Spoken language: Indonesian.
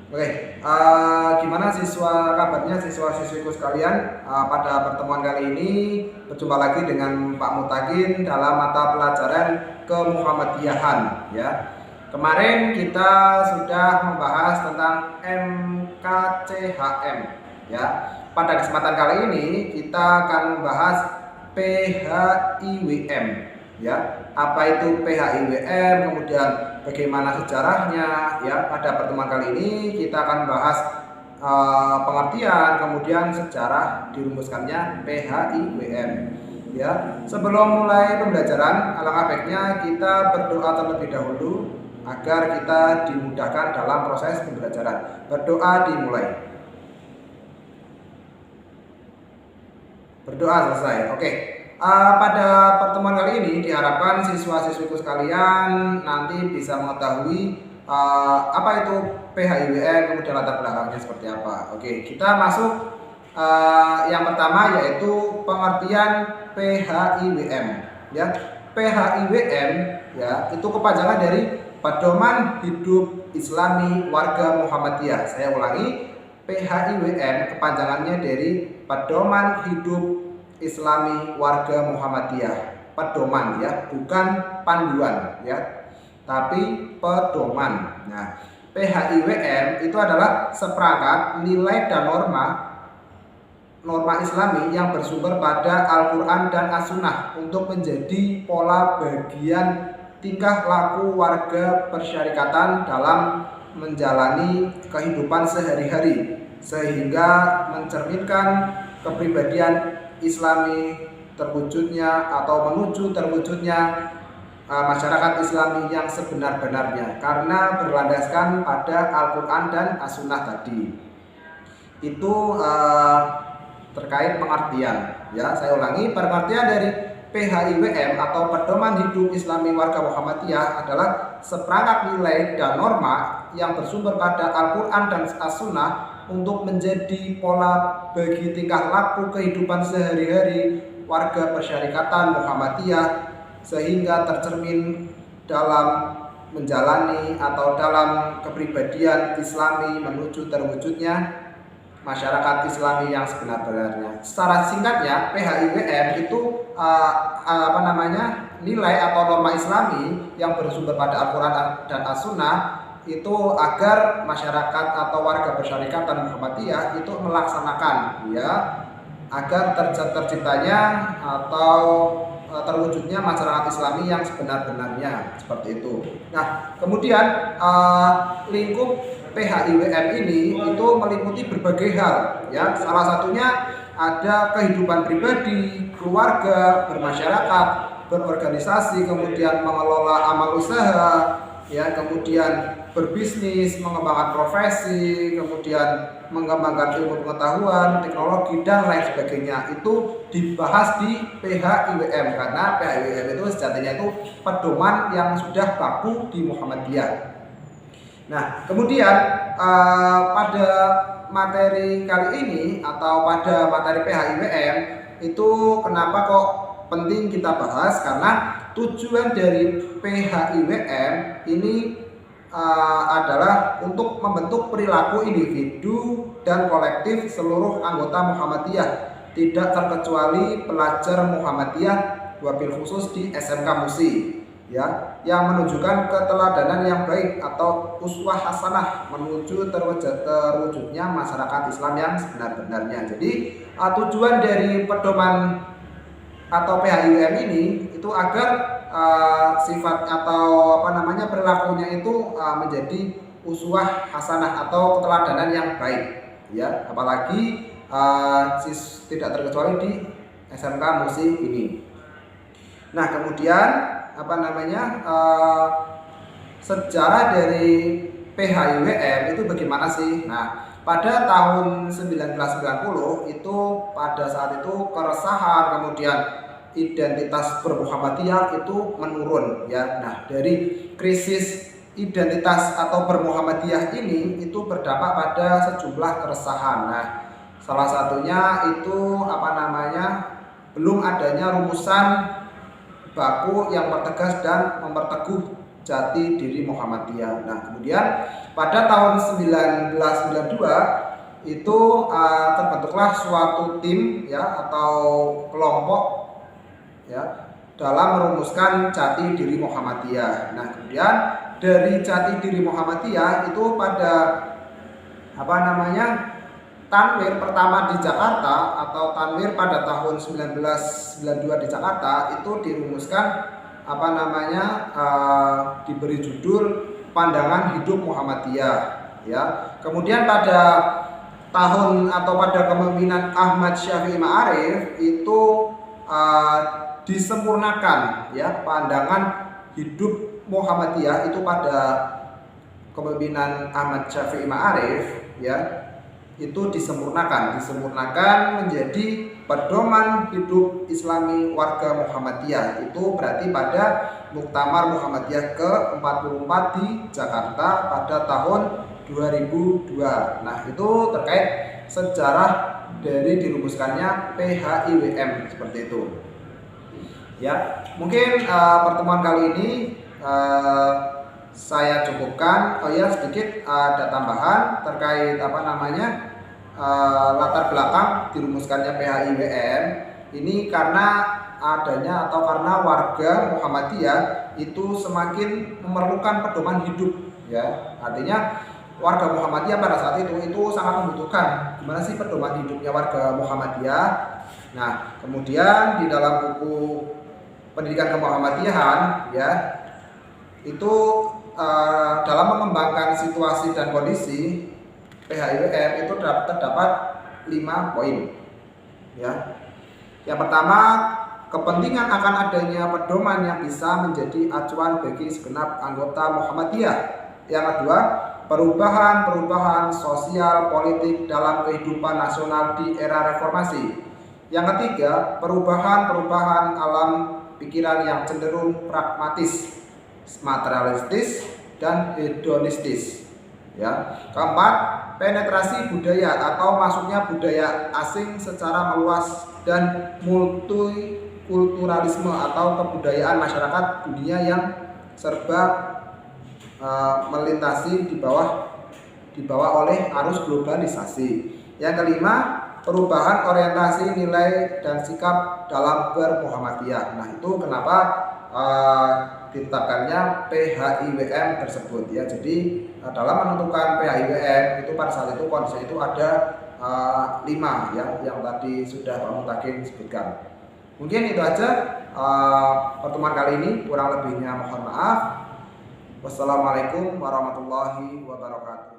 Oke, gimana siswa kabarnya siswa-siswiku sekalian? Pada pertemuan kali ini berjumpa lagi dengan Pak Mutakin dalam mata pelajaran kemuhammadiyahan ya. Kemarin kita sudah membahas tentang MKCHM ya. Pada kesempatan kali ini kita akan membahas PHIWM ya. Apa itu PHIWM, kemudian bagaimana sejarahnya ya. Pada pertemuan kali ini kita akan bahas pengertian, kemudian sejarah dirumuskannya PHIWM ya. Sebelum mulai pembelajaran, alangkah baiknya kita berdoa terlebih dahulu agar kita dimudahkan dalam proses pembelajaran. Berdoa dimulai. Berdoa selesai. Oke. Pada pertemuan kali ini diharapkan siswa-siswiku sekalian nanti bisa mengetahui apa itu PHIWM, kemudian latar belakangnya seperti apa. Oke, kita masuk yang pertama yaitu pengertian PHIWM ya. PHIWM ya itu kepanjangan dari Pedoman Hidup Islami Warga Muhammadiyah. Saya ulangi, PHIWM kepanjangannya dari Pedoman Hidup Islami Warga Muhammadiyah. Pedoman ya, bukan panduan ya, tapi pedoman. Nah, PHIWM itu adalah seperangkat nilai dan norma Islami yang bersumber pada Al-Quran dan As-Sunnah untuk menjadi pola bagian tingkah laku warga persyarikatan dalam menjalani kehidupan sehari-hari, sehingga mencerminkan kepribadian Islami terwujudnya atau menuju terwujudnya masyarakat Islami yang sebenar-benarnya karena berlandaskan pada Al-Quran dan As-Sunnah tadi. Itu terkait pengertian ya. Saya ulangi, pengertian dari PHIWM atau Pedoman Hidup Islami Warga Muhammadiyah adalah seperangkat nilai dan norma yang bersumber pada Al-Quran dan As-Sunnah untuk menjadi pola bagi tingkah laku kehidupan sehari-hari warga persyarikatan Muhammadiyah, sehingga tercermin dalam menjalani atau dalam kepribadian Islami menuju terwujudnya masyarakat Islami yang sebenar-benarnya. Secara singkatnya, PHIWM itu nilai atau norma Islami yang bersumber pada Al-Quran dan As-Sunnah itu agar masyarakat atau warga persyarikatan Muhammadiyah itu melaksanakan ya, agar terciptanya atau terwujudnya masyarakat Islami yang sebenar-benarnya, seperti itu. Nah, kemudian lingkup PHIWM ini itu meliputi berbagai hal ya. Salah satunya ada kehidupan pribadi, keluarga, bermasyarakat, berorganisasi, kemudian mengelola amal usaha ya, kemudian berbisnis, mengembangkan profesi, kemudian mengembangkan ilmu pengetahuan, teknologi, dan lain sebagainya. Itu dibahas di PHIWM karena PHIWM itu sejatinya itu pedoman yang sudah baku di Muhammadiyah. Nah, kemudian pada materi kali ini atau pada materi PHIWM itu kenapa kok penting kita bahas? Karena tujuan dari PHIWM ini adalah untuk membentuk perilaku individu dan kolektif seluruh anggota Muhammadiyah, tidak terkecuali pelajar Muhammadiyah, wabil khusus di SMK Musi ya, yang menunjukkan keteladanan yang baik atau uswah hasanah menuju terwujudnya masyarakat Islam yang sebenar-benarnya. Jadi tujuan dari pedoman atau PHIWM ini itu agar sifat atau perilakunya itu menjadi uswah hasanah atau keteladanan yang baik ya, apalagi tidak terkecuali di SMK Musi ini. Nah, kemudian sejarah dari PHIWM itu bagaimana sih? Nah, pada tahun 1990 itu pada saat itu keresahan kemudian identitas bermuhammadiyah itu menurun ya. Nah, dari krisis identitas atau bermuhammadiyah ini itu berdampak pada sejumlah keresahan. Nah, salah satunya itu belum adanya rumusan baku yang mempertegas dan memperteguh Jati Diri Muhammadiyah. Nah, kemudian pada tahun 1992 itu terbentuklah suatu tim ya atau kelompok ya dalam merumuskan Jati Diri Muhammadiyah. Nah, kemudian dari Jati Diri Muhammadiyah itu pada Tanwir pertama di Jakarta atau Tanwir pada tahun 1992 di Jakarta itu dirumuskan diberi judul Pandangan Hidup Muhammadiyah ya. Kemudian pada tahun atau pada kepemimpinan Ahmad Syafi'i Ma'arif itu disempurnakan ya pandangan hidup Muhammadiyah itu pada kepemimpinan Ahmad Syafi'i Ma'arif ya. Itu disempurnakan menjadi pedoman hidup Islami warga Muhammadiyah. Itu berarti pada Muktamar Muhammadiyah ke-44 di Jakarta pada tahun 2002. Nah, itu terkait sejarah dari dirumuskannya PHIWM seperti itu. Ya, mungkin pertemuan kali ini saya cukupkan. Sedikit ada tambahan terkait latar belakang dirumuskannya PHIWM ini karena warga Muhammadiyah itu semakin memerlukan pedoman hidup ya. Artinya warga Muhammadiyah pada saat itu sangat membutuhkan gimana sih pedoman hidupnya warga Muhammadiyah. Nah, kemudian di dalam buku pendidikan kemuhammadiyahan ya itu dalam mengembangkan situasi dan kondisi PHIWM itu terdapat 5 poin ya. Yang pertama, kepentingan akan adanya pedoman yang bisa menjadi acuan bagi segenap anggota Muhammadiyah. Yang kedua, perubahan sosial politik dalam kehidupan nasional di era reformasi. Yang ketiga, perubahan alam pikiran yang cenderung pragmatis, materialistis dan hedonistis ya. Keempat, penetrasi budaya atau masuknya budaya asing secara meluas dan multikulturalisme atau kebudayaan masyarakat dunia yang serba melintasi dibawa oleh arus globalisasi. Yang kelima, perubahan orientasi nilai dan sikap dalam bermuhammadiyah. Nah, itu kenapa ditetapkannya PHIWM tersebut ya. Jadi dalam menentukan PHIWM itu pada saat itu kondisi itu ada 5 ya yang tadi sudah Pak Mutakin sebutkan. Mungkin itu aja pertemuan kali ini, kurang lebihnya mohon maaf. Wassalamualaikum warahmatullahi wabarakatuh.